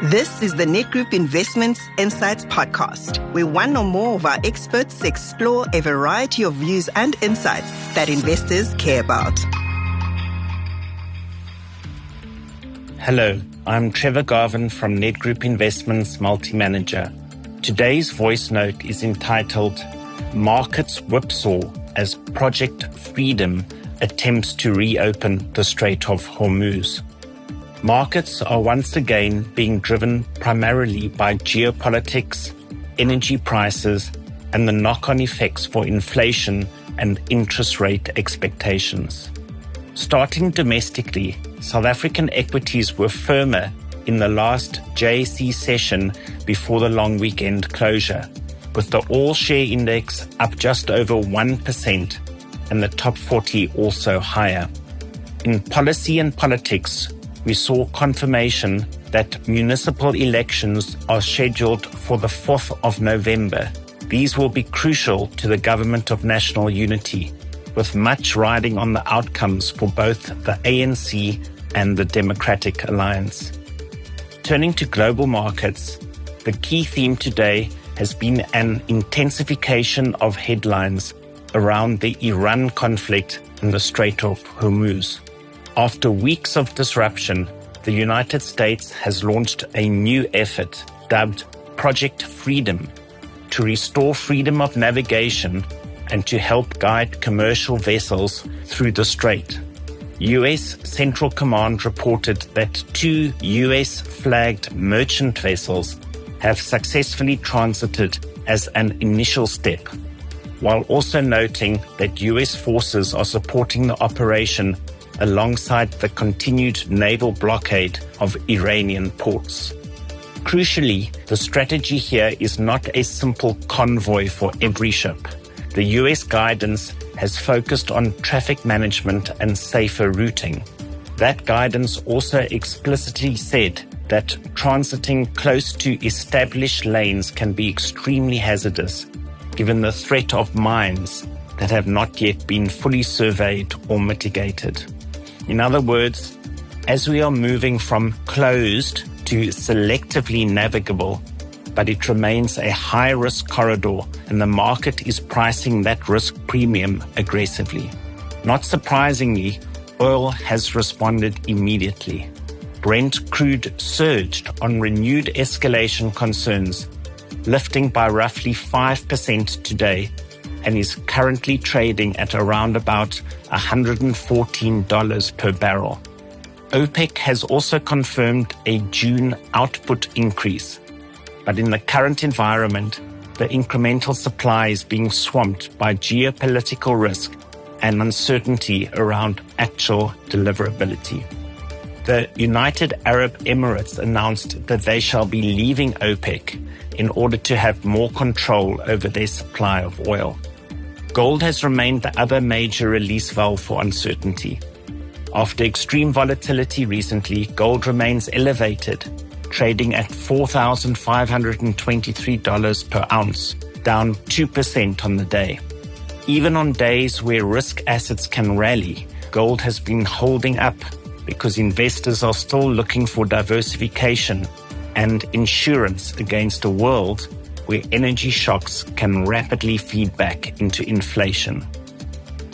This is the Net Group Investments Insights Podcast, where one or more of our experts explore a variety of views and insights that investors care about. Hello, I'm Trevor Garvin from Net Group Investments Multi-Manager. Today's voice note is entitled Markets Whipsaw as Project Freedom Attempts to Reopen the Strait of Hormuz. Markets are once again being driven primarily by geopolitics, energy prices, and the knock-on effects for inflation and interest rate expectations. Starting domestically, South African equities were firmer in the last JSE session before the long weekend closure, with the all-share index up just over 1% and the top 40 also higher. In policy and politics, we saw confirmation that municipal elections are scheduled for the 4th of November. These will be crucial to the government of national unity, with much riding on the outcomes for both the ANC and the Democratic Alliance. Turning to global markets, the key theme today has been an intensification of headlines around the Iran conflict in the Strait of Hormuz. After weeks of disruption, the United States has launched a new effort dubbed Project Freedom to restore freedom of navigation and to help guide commercial vessels through the strait. U.S. Central Command reported that 2 U.S.-flagged merchant vessels have successfully transited as an initial step, while also noting that U.S. forces are supporting the operation alongside the continued naval blockade of Iranian ports. Crucially, the strategy here is not a simple convoy for every ship. The U.S. guidance has focused on traffic management and safer routing. That guidance also explicitly said that transiting close to established lanes can be extremely hazardous, given the threat of mines that have not yet been fully surveyed or mitigated. In other words, as we are moving from closed to selectively navigable, but it remains a high-risk corridor and the market is pricing that risk premium aggressively. Not surprisingly, oil has responded immediately. Brent crude surged on renewed escalation concerns, lifting by roughly 5% today, and is currently trading at around about $114 per barrel. OPEC has also confirmed a June output increase, but in the current environment, the incremental supply is being swamped by geopolitical risk and uncertainty around actual deliverability. The United Arab Emirates announced that they shall be leaving OPEC in order to have more control over their supply of oil. Gold has remained the other major release valve for uncertainty. After extreme volatility recently, gold remains elevated, trading at $4,523 per ounce, down 2% on the day. Even on days where risk assets can rally, gold has been holding up because investors are still looking for diversification and insurance against a world where energy shocks can rapidly feed back into inflation.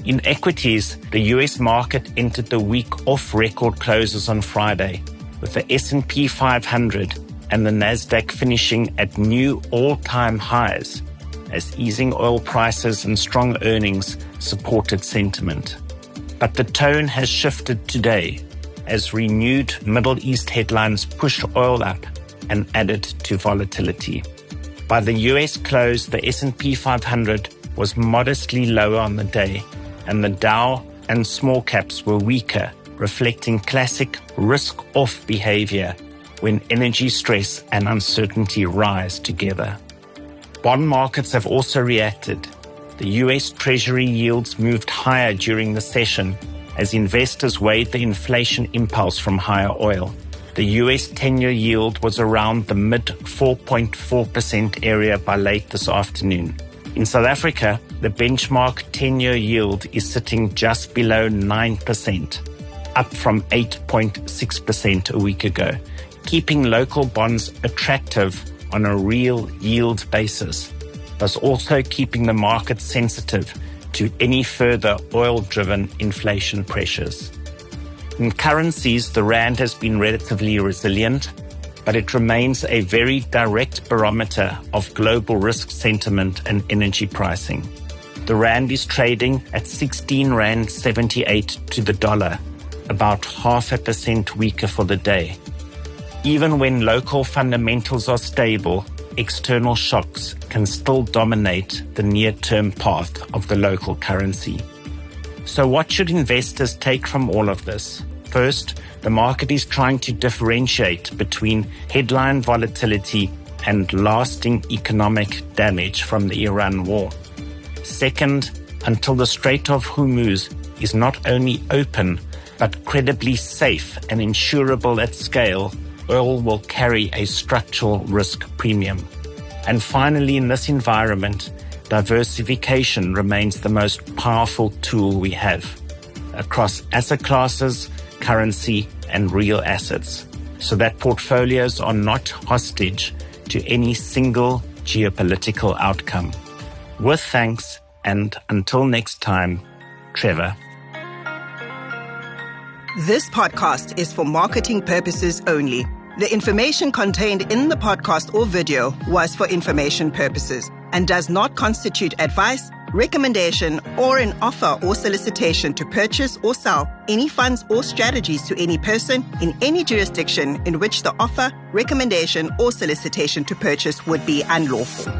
In equities, the US market entered the week off record closes on Friday, with the S&P 500 and the Nasdaq finishing at new all-time highs as easing oil prices and strong earnings supported sentiment. But the tone has shifted today as renewed Middle East headlines pushed oil up and added to volatility. By the US close, the S&P 500 was modestly lower on the day, and the Dow and small caps were weaker, reflecting classic risk-off behavior when energy stress and uncertainty rise together. Bond markets have also reacted. The US Treasury yields moved higher during the session as investors weighed the inflation impulse from higher oil. The US 10-year yield was around the mid-4.4% area by late this afternoon. In South Africa, the benchmark 10-year yield is sitting just below 9%, up from 8.6% a week ago. keeping local bonds attractive on a real yield basis, thus also keeping the market sensitive to any further oil-driven inflation pressures. In currencies, the rand has been relatively resilient, but it remains a very direct barometer of global risk sentiment and energy pricing. The rand is trading at 16.78 rand to the dollar, about 0.5% weaker for the day. Even when local fundamentals are stable, external shocks can still dominate the near-term path of the local currency. So what should investors take from all of this? First, the market is trying to differentiate between headline volatility and lasting economic damage from the Iran war. Second, until the Strait of Hormuz is not only open, but credibly safe and insurable at scale, oil will carry a structural risk premium. And finally, in this environment, diversification remains the most powerful tool we have across asset classes, currency, and real assets, so that portfolios are not hostage to any single geopolitical outcome. With thanks, and until next time, Trevor. This podcast is for marketing purposes only. The information contained in the podcast or video was for information purposes and does not constitute advice, recommendation, or an offer or solicitation to purchase or sell any funds or strategies to any person in any jurisdiction in which the offer, recommendation, or solicitation to purchase would be unlawful.